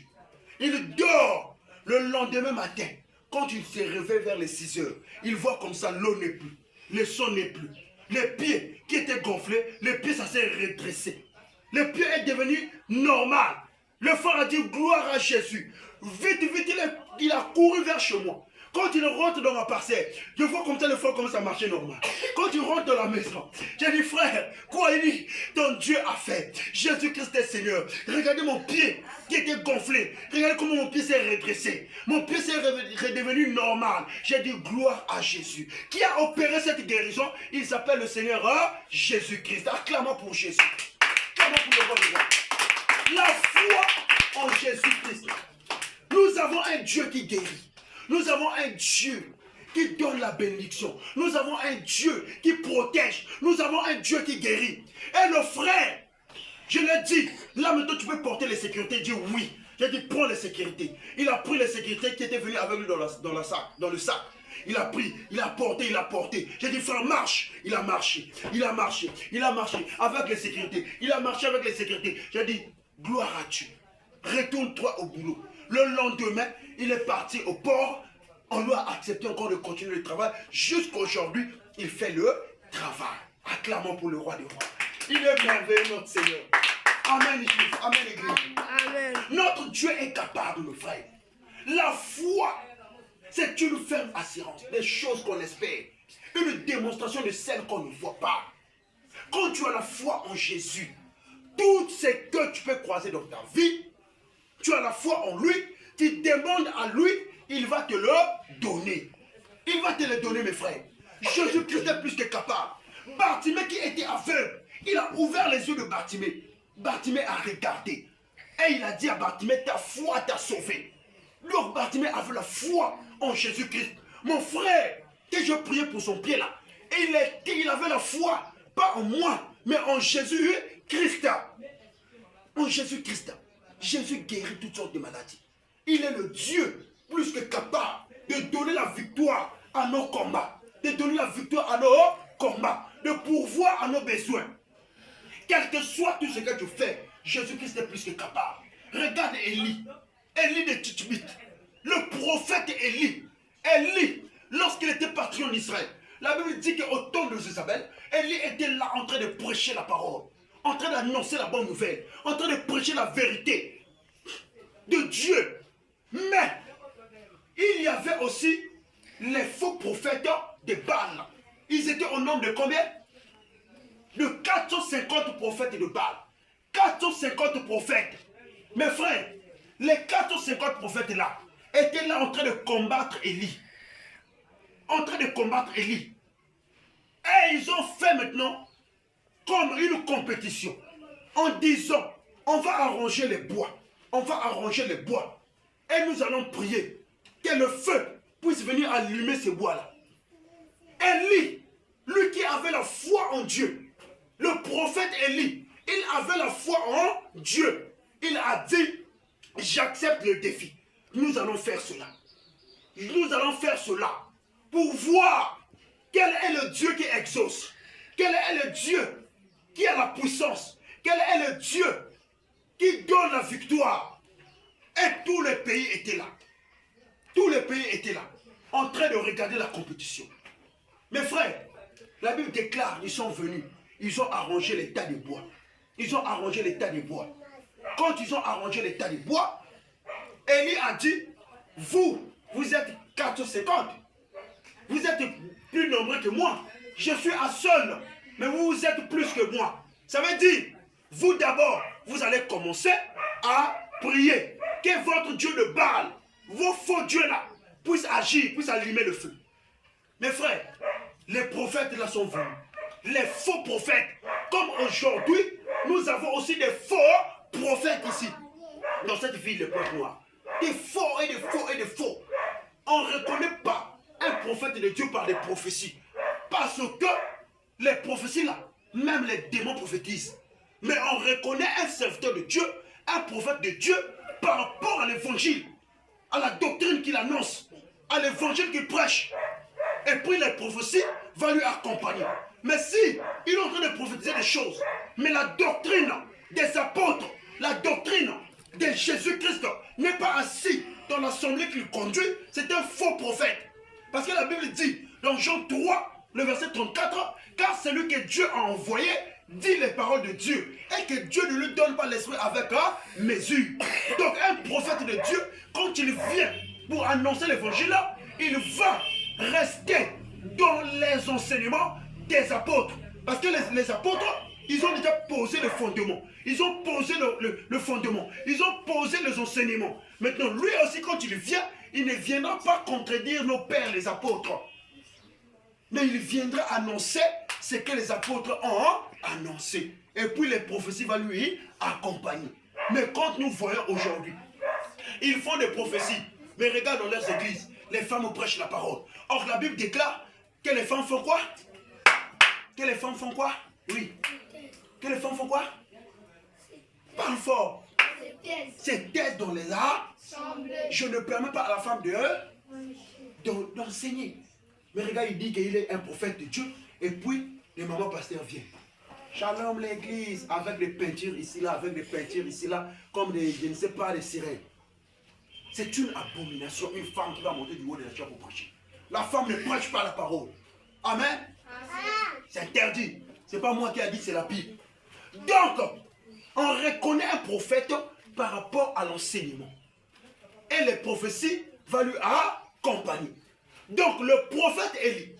Il dort le lendemain matin. Quand il se réveille vers les 6 heures, il voit comme ça l'eau n'est plus. Le sang n'est plus. Les pieds qui étaient gonflés, les pieds ça s'est redressé. Le pied est devenu normal. Le frère a dit gloire à Jésus. Vite, vite, il a couru vers chez moi. Quand il rentre dans ma parcelle, je vois comme ça le frère commence à marcher normal. Quand il rentre dans la maison, j'ai dit frère, quoi il dit? Ton Dieu a fait. Jésus-Christ est Seigneur. Regardez mon pied qui était gonflé. Regardez comment mon pied s'est redressé. Mon pied s'est redevenu normal. J'ai dit gloire à Jésus. Qui a opéré cette guérison? Il s'appelle le Seigneur Jésus-Christ. Acclamons pour Jésus. Acclamons pour le roi des rois. La foi en Jésus-Christ. Nous avons un Dieu qui guérit. Nous avons un Dieu qui donne la bénédiction. Nous avons un Dieu qui protège. Nous avons un Dieu qui guérit. Et le frère, je l'ai dit, là maintenant tu peux porter les sécurités. Il dit oui. J'ai dit prends les sécurités. Il a pris les sécurités qui étaient venues avec lui dans le sac. Il a pris, il a porté, il a porté. J'ai dit frère marche. Il a marché, il a marché, il a marché avec les sécurités. Il a marché avec les sécurités. J'ai dit gloire à Dieu. Retourne-toi au boulot. Le lendemain, il est parti au port. On lui a accepté encore de continuer le travail. Jusqu'aujourd'hui, il fait le travail. Acclamons pour le roi des rois. Il est merveilleux, notre Seigneur. Amen, Amen, Église. Amen. Notre Dieu est capable, mes frères. La foi, c'est une ferme assurance des choses qu'on espère. Une démonstration de celles qu'on ne voit pas. Quand tu as la foi en Jésus, tout ce que tu peux croiser dans ta vie, tu as la foi en lui, tu demandes à lui, il va te le donner. Il va te le donner, mes frères. Jésus-Christ est plus que capable. Bartimée qui était aveugle, il a ouvert les yeux de Bartimée. Bartimée a regardé. Et il a dit à Bartimée, ta foi t'a sauvé. Donc Bartimée avait la foi en Jésus-Christ. Mon frère, que je priais pour son pied là, et il avait la foi, pas en moi, mais en Jésus-Christ. En Jésus-Christ. Jésus guérit toutes sortes de maladies. Il est le Dieu plus que capable de donner la victoire à nos combats, de donner la victoire à nos combats, de pourvoir à nos besoins. Quel que soit tout ce que tu fais, Jésus-Christ est plus que capable. Regarde Élie, Élie de Tishbite, le prophète Élie. Élie, lorsqu'il était parti en Israël, la Bible dit qu'au temps de Jézabel, Élie était là en train de prêcher la parole, en train d'annoncer la bonne nouvelle, en train de prêcher la vérité de Dieu. Mais il y avait aussi les faux prophètes de Baal. Ils étaient au nombre de combien? De 450 prophètes de Baal. 450 prophètes. Mes frères, les 450 prophètes là étaient là en train de combattre Élie. En train de combattre Élie. Et ils ont fait maintenant comme une compétition en disant on va arranger les bois. On va arranger les bois. Et nous allons prier que le feu puisse venir allumer ces bois-là. Élie, lui qui avait la foi en Dieu, le prophète Élie, il avait la foi en Dieu. Il a dit, j'accepte le défi. Nous allons faire cela. Nous allons faire cela pour voir quel est le Dieu qui exauce. Quel est le Dieu qui a la puissance. Quel est le Dieu qui donne la victoire. Et tous les pays étaient là. Tous les pays étaient là, en train de regarder la compétition. Mes frères, la Bible déclare, ils sont venus, ils ont arrangé les tas de bois. Ils ont arrangé les tas de bois. Quand ils ont arrangé les tas de bois, Élie a dit, vous êtes 450. Vous êtes plus nombreux que moi. Je suis à seul, mais vous êtes plus que moi. Ça veut dire, vous d'abord, vous allez commencer à prier. Que votre Dieu de Baal, vos faux dieux là, puissent agir, puissent allumer le feu. Mes frères, les prophètes là sont venus. Les faux prophètes. Comme aujourd'hui, nous avons aussi des faux prophètes ici. Dans cette ville de Pointe Noire. Des faux et des faux et des faux. On ne reconnaît pas un prophète de Dieu par des prophéties. Parce que les prophéties là, même les démons prophétisent. Mais on reconnaît un serviteur de Dieu, un prophète de Dieu, par rapport à l'évangile, à la doctrine qu'il annonce, à l'évangile qu'il prêche. Et puis les prophéties vont lui accompagner. Mais si il est en train de prophétiser des choses, mais la doctrine des apôtres, la doctrine de Jésus-Christ n'est pas assis dans l'assemblée qu'il conduit, c'est un faux prophète. Parce que la Bible dit, dans Jean 3, le verset 34, car celui que Dieu a envoyé dit les paroles de Dieu et que Dieu ne lui donne pas l'esprit avec mesure. Donc un prophète de Dieu, quand il vient pour annoncer l'évangile, il va rester dans les enseignements des apôtres. Parce que les apôtres, ils ont déjà posé le fondement. Ils ont posé le fondement. Ils ont posé les enseignements. Maintenant, lui aussi, quand il vient, il ne viendra pas contredire nos pères, les apôtres. Mais il viendra annoncer ce que les apôtres ont annoncé. Et puis les prophéties vont lui accompagner. Mais quand nous voyons aujourd'hui, ils font des prophéties. Mais regarde dans leurs églises, les femmes prêchent la parole. Or, la Bible déclare que les femmes font quoi? Que les femmes font quoi? Oui. Que les femmes font quoi? Parle fort. C'est d'être dans les arts. Je ne permets pas à la femme d'enseigner. Mais regarde, il dit qu'il est un prophète de Dieu. Et puis, les mamans pasteurs viennent. Shalom l'église, avec les peintures ici, là, avec les peintures ici, là, comme des, je ne sais pas, des sirènes. C'est une abomination, une femme qui va monter du haut de la chair pour prêcher. La femme ne prêche pas la parole. Amen. C'est interdit. C'est pas moi qui a dit, c'est la Bible. Donc, on reconnaît un prophète par rapport à l'enseignement. Et les prophéties vont lui accompagner. Donc, le prophète Élie,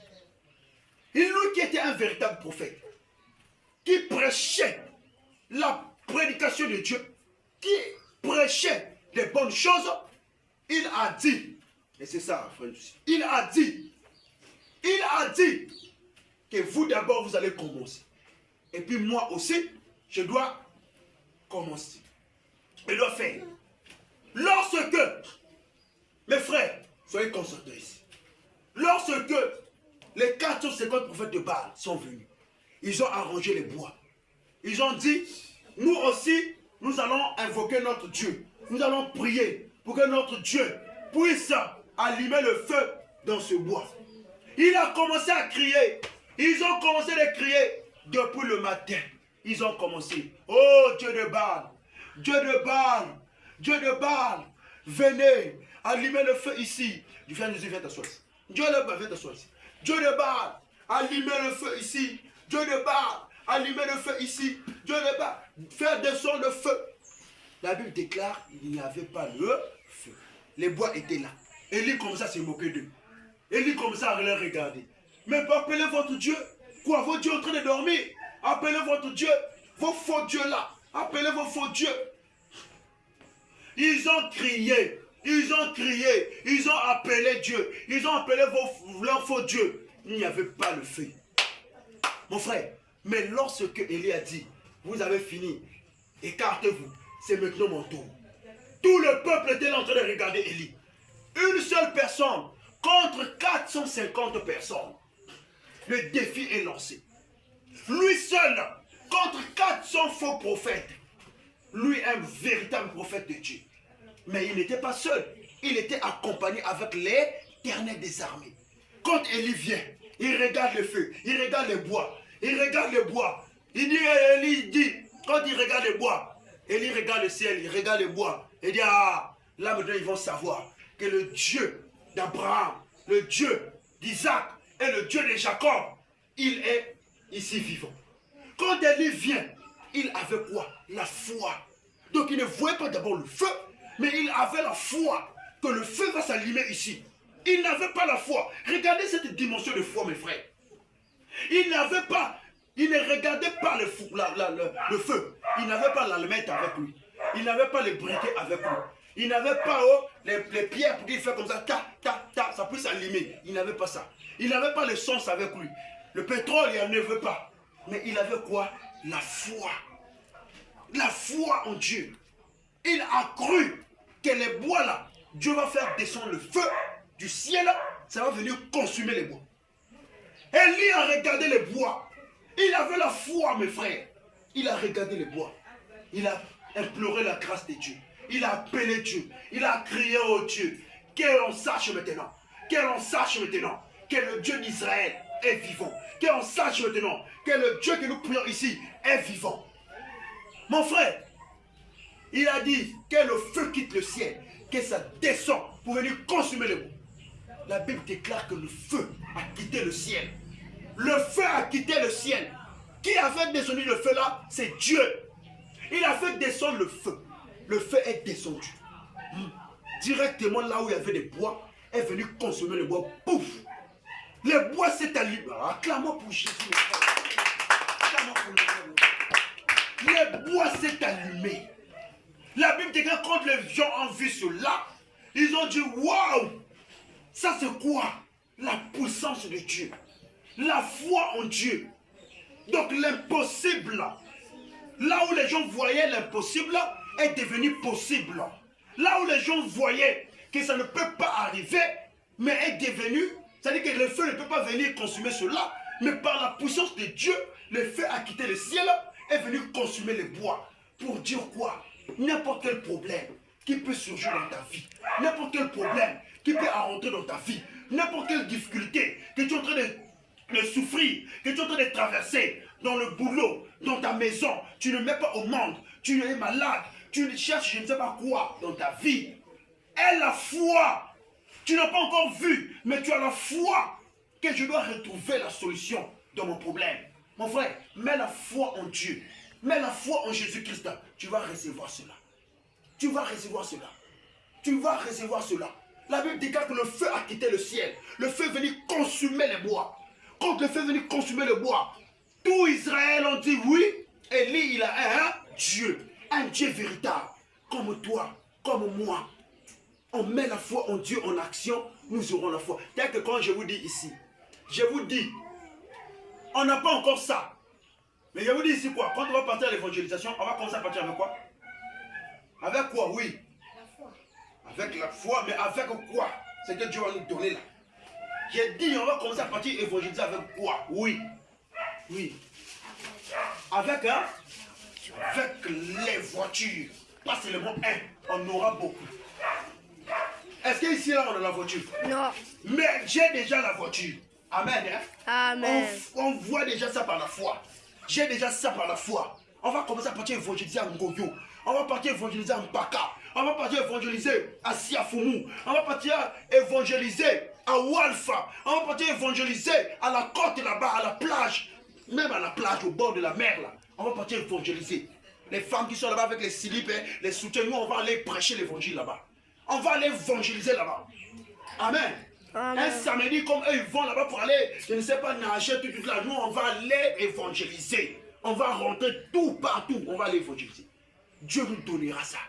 lui qui était un véritable prophète, qui prêchait la prédication de Dieu, qui prêchait des bonnes choses, il a dit, et c'est ça, frère, il a dit que vous d'abord vous allez commencer. Et puis moi aussi, je dois commencer. Je dois faire. Lorsque, mes frères, soyez concentrés ici. Lorsque les 450 prophètes de Baal sont venus, ils ont arrangé les bois. Ils ont dit, nous aussi, nous allons invoquer notre Dieu. Nous allons prier pour que notre Dieu puisse allumer le feu dans ce bois. Il a commencé à crier. Ils ont commencé à crier depuis le matin. Ils ont commencé. Oh Dieu de Baal, Dieu de Baal, Dieu de Baal, venez, allumez le feu ici. Viens t'asseoir ici. Dieu de Baal, viens t'asseoir ici. Dieu de Baal, allumez le feu ici. Dieu de Baal, allumez le feu ici. Dieu de Baal, faire descendre le feu. La Bible déclare qu'il n'y avait pas le feu. Les bois étaient là. Élie commença à se moquer d'eux. Élie commença à les regarder. Mais appelez votre Dieu. Quoi, vos dieux en train de dormir? Appelez votre Dieu. Vos faux dieux là. Appelez vos faux dieux. Ils ont crié. Ils ont crié. Ils ont appelé Dieu. Ils ont appelé leurs faux dieux. Il n'y avait pas le feu. Mon frère, mais lorsque Élie a dit, vous avez fini, écartez-vous, c'est maintenant mon tour. Tout le peuple était en train de regarder Élie. Une seule personne contre 450 personnes. Le défi est lancé. Lui seul contre 400 faux prophètes. Lui, un véritable prophète de Dieu. Mais il n'était pas seul. Il était accompagné avec l'Éternel des armées. Quand Élie vient, il regarde le feu, il regarde les bois. Il regarde les bois. Élie dit, quand il regarde les bois, Élie regarde le ciel, il regarde les bois. Il dit, ah, là maintenant ils vont savoir que le Dieu d'Abraham, le Dieu d'Isaac et le Dieu de Jacob, il est ici vivant. Quand Élie vient, il avait quoi? La foi. Donc il ne voyait pas d'abord le feu, mais il avait la foi que le feu va s'allumer ici. Il n'avait pas la foi. Regardez cette dimension de foi, mes frères. Il n'avait pas Il ne regardait pas le feu. Il n'avait pas l'allumette avec lui. Il n'avait pas les briquets avec lui. Il n'avait pas les pierres pour qu'il fasse comme ça, ta, ta, ta, ça puisse s'allumer. Il n'avait pas ça. Il n'avait pas l'essence avec lui. Le pétrole, il n'en avait pas. Mais il avait quoi? La foi. La foi en Dieu. Il a cru que les bois là, Dieu va faire descendre le feu du ciel, ça va venir consumer les bois. Élie a regardé les bois. Il avait la foi, mes frères. Il a regardé les bois. Il a imploré la grâce de Dieu. Il a appelé Dieu. Il a crié au Dieu. Que l'on sache maintenant. Que l'on sache maintenant que le Dieu d'Israël est vivant. Que l'on sache maintenant que le Dieu que nous prions ici est vivant. Mon frère, il a dit que le feu quitte le ciel, que ça descend pour venir consumer les bois. La Bible déclare que le feu a quitté le ciel. Le feu a quitté le ciel. Qui a fait descendre le feu là? C'est Dieu. Il a fait descendre le feu. Le feu est descendu. Directement là où il y avait des bois, est venu consommer le bois. Pouf! Les bois s'est allumé. Acclamons pour Jésus. Acclamons pour nous. Les bois s'est allumé. La Bible dit que quand les gens ont vu cela, ils ont dit waouh! Ça c'est quoi? La puissance de Dieu. La foi en Dieu. Donc l'impossible, là où les gens voyaient l'impossible, est devenu possible. Là où les gens voyaient que ça ne peut pas arriver, mais est devenu, c'est-à-dire que le feu ne peut pas venir consumer cela, mais par la puissance de Dieu, le feu a quitté le ciel, est venu consumer les bois. Pour dire quoi? N'importe quel problème qui peut surgir dans ta vie, n'importe quel problème qui peut rentrer dans ta vie, n'importe quelle difficulté que tu es en train de souffrir, que tu es en train de traverser dans le boulot, dans ta maison, tu ne mets pas au monde, tu es malade, tu cherches je ne sais pas quoi dans ta vie. Aie la foi. Tu n'as pas encore vu, mais tu as la foi que je dois retrouver la solution dans mon problème. Mon frère, mets la foi en Dieu. Mets la foi en Jésus-Christ. Tu vas recevoir cela. Tu vas recevoir cela. Tu vas recevoir cela. La Bible déclare que le feu a quitté le ciel. Le feu est venu consumer les bois. Quand le feu est venu consumer le bois, tout Israël ont dit oui. Élie, il a un Dieu véritable, comme toi, comme moi. On met la foi en Dieu en action, nous aurons la foi. Tel que quand je vous dis ici, je vous dis, on n'a pas encore ça. Mais je vous dis ici quoi? Quand on va partir à l'évangélisation, on va commencer à partir avec quoi? Avec quoi? Oui. La foi. Avec la foi, mais avec quoi? C'est que Dieu va nous donner là. J'ai dit, on va commencer à partir évangéliser avec quoi? Oui. Oui. Avec hein? Avec les voitures. Pas seulement un, on aura beaucoup. Est-ce qu'ici là on a la voiture? Non. Mais j'ai déjà la voiture. Amen. Hein? Amen. On voit déjà ça par la foi. J'ai déjà ça par la foi. On va commencer à partir évangéliser à Ngoyo. On va partir évangéliser à Mpaka. On va partir évangéliser à Siafumu. On va partir évangéliser à Walfa. On va partir évangéliser à la côte là-bas, à la plage. Même à la plage, au bord de la mer là. On va partir évangéliser. Les femmes qui sont là-bas avec les slips, les soutiens, nous on va aller prêcher l'évangile là-bas. On va aller évangéliser là-bas. Amen. Amen. Un samedi comme eux ils vont là-bas pour aller, je ne sais pas, nager tout là. Nous on va aller évangéliser. On va rentrer tout partout. On va aller évangéliser. Dieu nous donnera ça.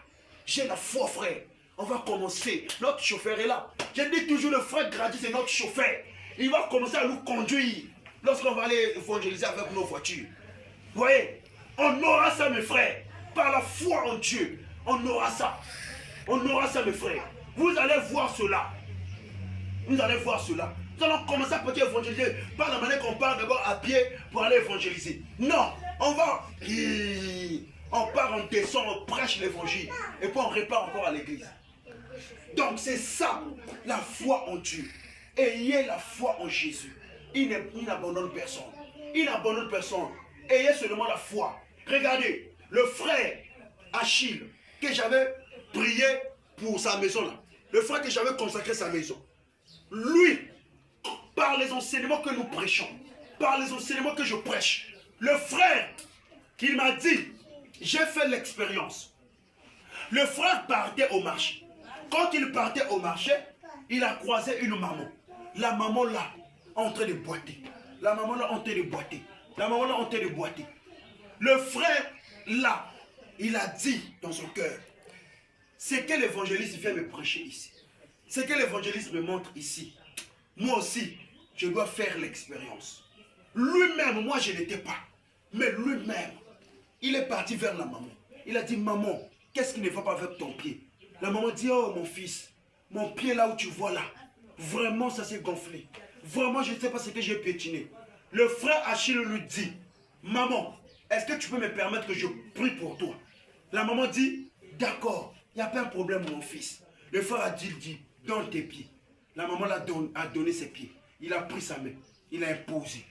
J'ai la foi, frère. On va commencer. Notre chauffeur est là. Je dis toujours, le frère Grady, c'est notre chauffeur. Il va commencer à nous conduire lorsqu'on va aller évangéliser avec nos voitures. Vous voyez, on aura ça, mes frères. Par la foi en Dieu, on aura ça. On aura ça, mes frères. Vous allez voir cela. Vous allez voir cela. Nous allons commencer à partir évangéliser. Pas la manière qu'on part d'abord à pied pour aller évangéliser. Non, on va... On part, on descend, on prêche l'évangile. Et puis on repart encore à l'église. Donc c'est ça, la foi en Dieu. Ayez la foi en Jésus. Il n'abandonne personne. Il n'abandonne personne. Ayez seulement la foi. Regardez, le frère Achille, que j'avais prié pour sa maison là. Le frère que j'avais consacré sa maison. Lui, par les enseignements que nous prêchons, par les enseignements que je prêche, le frère qu'il m'a dit, j'ai fait l'expérience. Le frère partait au marché. Quand il partait au marché, il a croisé une maman. La maman là, en train de boiter. La maman là, en train de boiter. La maman là, on t'a de boiter. Le frère là, il a dit dans son cœur, c'est que l'évangéliste vient me prêcher ici. C'est que l'évangéliste me montre ici. Moi aussi, je dois faire l'expérience. Lui-même, moi je n'étais pas. Mais lui-même, il est parti vers la maman. Il a dit, maman, qu'est-ce qui ne va pas avec ton pied? La maman dit, oh mon fils, mon pied là où tu vois là, vraiment ça s'est gonflé. Vraiment je ne sais pas ce que j'ai piétiné. Le frère Achille lui dit, maman, est-ce que tu peux me permettre que je prie pour toi? La maman dit, d'accord, il n'y a pas un problème mon fils. Le frère a dit, donne tes pieds. La maman a donné ses pieds. Il a pris sa main, il a imposé.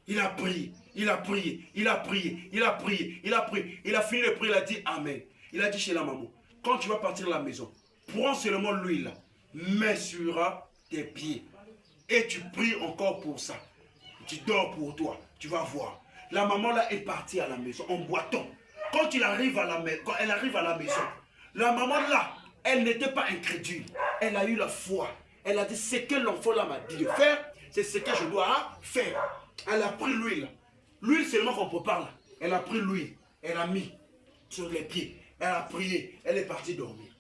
Il a prié, il a prié, il a prié, il a prié, il a prié. Il a fini de prier, il a dit Amen. Il a dit chez la maman, quand tu vas partir de la maison, prends seulement l'huile, mets sur tes pieds. Et tu pries encore pour ça. Tu dors pour toi, tu vas voir. La maman là est partie à la maison en boitant. Quand elle arrive à la maison, la maman là, elle n'était pas incrédule. Elle a eu la foi. Elle a dit, ce que l'enfant là m'a dit de faire, c'est ce que je dois faire. Elle a pris l'huile. L'huile seulement qu'on prépare là. Elle a pris l'huile. Elle a mis sur les pieds. Elle a prié. Elle est partie dormir.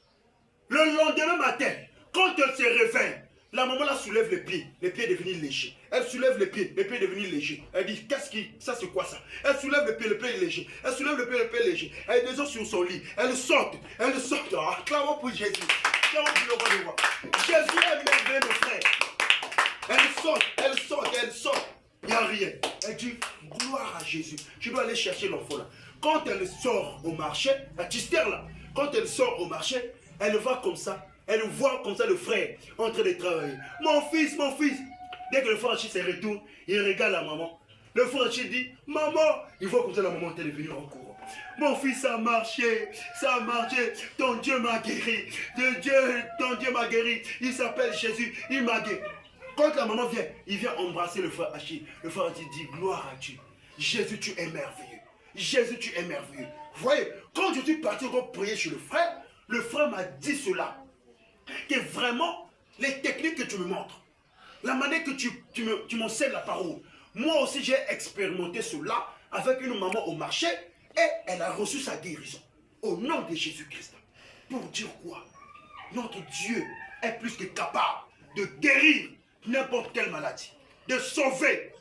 Le lendemain matin, quand elle se réveille, la maman là soulève les pieds. Les pieds devenus légers. Elle soulève les pieds devenus légers. Elle dit, ça c'est quoi ça? Elle soulève les pieds légers. Elle soulève les pieds légers. Elle descend sur son lit. Elle saute. Clamons pour Jésus. Clamons pour le roi des rois. Jésus est merveilleux, mon frère. Elle saute. Il n'y a rien. Elle dit, gloire à Jésus. Je dois aller chercher l'enfant là. Quand elle sort au marché, la Tister là, quand elle sort au marché, elle va comme ça. Elle voit comme ça le frère en train de travailler. Mon fils. Dès que le frère Achille se retourne, il regarde la maman. Le frère Achille dit, maman. Il voit comme ça la maman est venue en courant. Mon fils, ça a marché. Ton Dieu m'a guéri. Ton Dieu m'a guéri. Il s'appelle Jésus. Il m'a guéri. Quand la maman vient, il vient embrasser le frère Achille. Le frère Achille dit, gloire à Dieu. Jésus, tu es merveilleux. Jésus, tu es merveilleux. Vous voyez, quand je suis parti pour prier chez le frère m'a dit cela. Que vraiment, les techniques que tu me montres, la manière que tu m'enseignes la parole, moi aussi j'ai expérimenté cela avec une maman au marché et elle a reçu sa guérison. Au nom de Jésus-Christ. Pour dire quoi? Notre Dieu est plus que capable de guérir n'importe quelle maladie, de sauver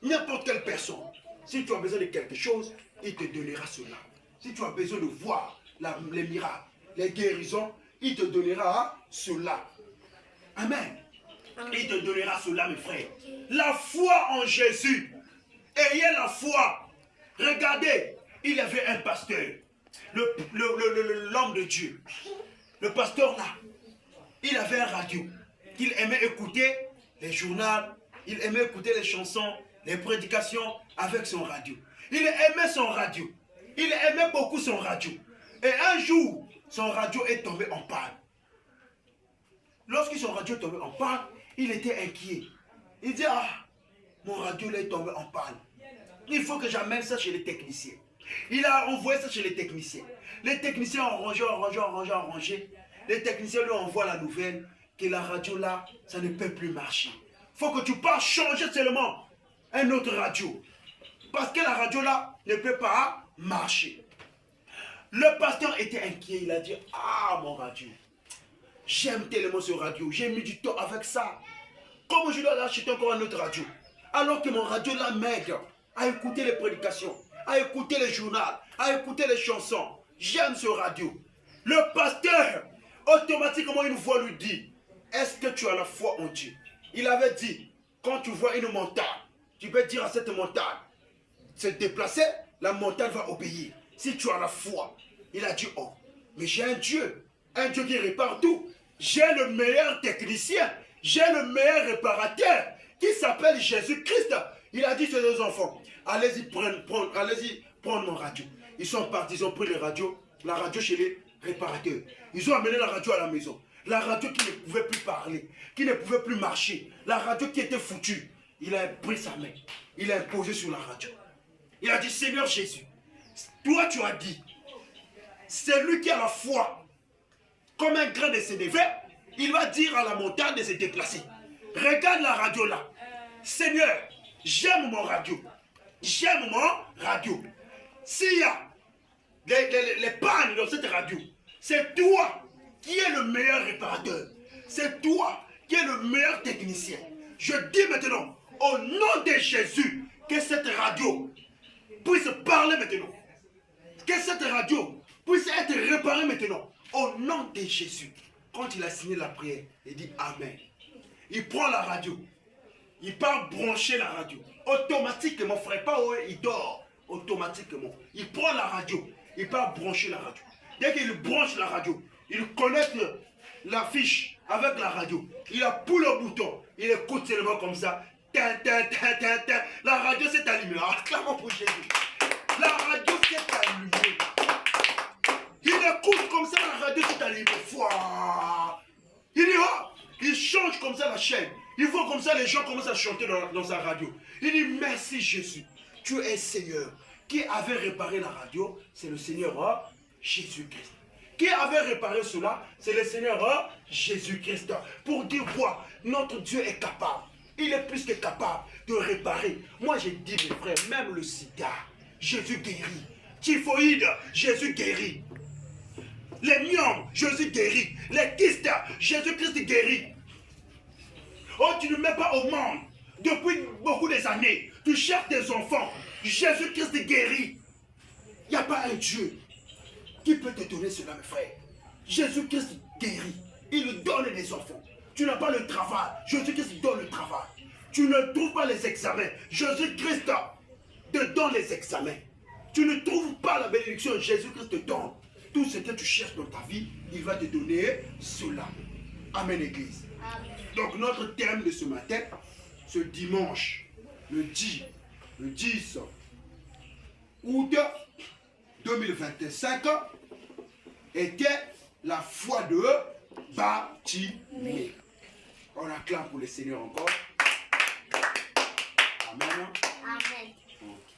n'importe quelle personne. Si tu as besoin de quelque chose, il te donnera cela. Si tu as besoin de voir les miracles, les guérisons, il te donnera cela. Amen. Il te donnera cela, mes frères. La foi en Jésus. Ayez la foi. Regardez, il y avait un pasteur, l'homme de Dieu. Le pasteur là, il avait un radio. Il aimait écouter les journaux, il aimait écouter les chansons, les prédications avec son radio. Il aimait son radio. Il aimait beaucoup son radio. Et un jour, son radio est tombé en panne. Lorsque son radio est tombé en panne, il était inquiet. Il dit, mon radio est tombé en panne. Il faut que j'amène ça chez les techniciens. Il a envoyé ça chez les techniciens. Les techniciens ont rangé. Les techniciens lui envoient la nouvelle que la radio là, ça ne peut plus marcher. Il faut que tu passes changer seulement un autre radio. Parce que la radio là ne peut pas marcher. Le pasteur était inquiet. Il a dit, mon radio, j'aime tellement ce radio. J'ai mis du temps avec ça. Comment je dois acheter encore un autre radio? Alors que mon radio là m'aide à écouter les prédications, à écouter les journaux, à écouter les chansons. J'aime ce radio. Le pasteur, automatiquement une voix lui dit, est-ce que tu as la foi en Dieu? Il avait dit, quand tu vois une montagne, tu peux dire à cette montagne, se déplacer, la montagne va obéir. Si tu as la foi. Il a dit, mais j'ai un Dieu qui répare tout. J'ai le meilleur technicien, j'ai le meilleur réparateur qui s'appelle Jésus-Christ. Il a dit à ses deux enfants, allez-y prendre mon radio. Ils sont partis, ils ont pris la radio chez les réparateurs. Ils ont amené la radio à la maison. La radio qui ne pouvait plus parler, qui ne pouvait plus marcher, la radio qui était foutue. Il a pris sa main, il a imposé sur la radio. Il a dit, Seigneur Jésus, toi tu as dit, c'est lui qui a la foi, comme un grain de sénévé, il va dire à la montagne de se déplacer. Regarde la radio là. Seigneur, j'aime mon radio. j'aime mon radio. S'il y a les pannes dans cette radio, c'est toi qui es le meilleur réparateur. C'est toi qui es le meilleur technicien. Je dis maintenant, au nom de Jésus, que cette radio puisse parler maintenant. Que cette radio puisse être réparée maintenant. Au nom de Jésus. Quand il a signé la prière, il dit Amen. Il prend la radio. Il part brancher la radio. Automatiquement, frère, pas où il dort. Automatiquement. Il prend la radio. Il part brancher la radio. Dès qu'il branche la radio, il connecte la fiche avec la radio. Il appuie le bouton. Il écoute seulement comme ça. Tin, tin, tin, tin, tin. La radio s'est allumée. Acclamons pour Jésus. La radio s'est allumée. Il écoute comme ça, la radio s'est allumée. Il dit, oh, il change comme ça la chaîne. Il voit comme ça les gens commencent à chanter dans sa radio. Il dit, merci Jésus. Tu es Seigneur. Qui avait réparé la radio? C'est le Seigneur Jésus-Christ. Qui avait réparé cela? C'est le Seigneur Jésus-Christ. Pour dire quoi? Notre Dieu est capable. Il est plus que capable de réparer. Moi, j'ai dit, mes frères, même le sida, Jésus guérit. Typhoïde, Jésus guérit. Les myomes, Jésus guérit. Les kystes, Jésus-Christ guérit. Oh, tu ne mets pas au monde. Depuis beaucoup des années, tu cherches des enfants. Jésus-Christ guérit. Il n'y a pas un Dieu qui peut te donner cela, mes frères. Jésus-Christ guérit. Il donne des enfants. Tu n'as pas le travail. Jésus-Christ donne le travail. Tu ne trouves pas les examens. Jésus-Christ te donne les examens. Tu ne trouves pas la bénédiction. Jésus-Christ te donne. Tout ce que tu cherches dans ta vie, il va te donner cela. Amen, Église. Amen. Donc notre thème de ce matin, ce dimanche, le 10 août 2025, était la foi de Bartimée. On acclame pour le Seigneur encore. Amen. Amen. Okay.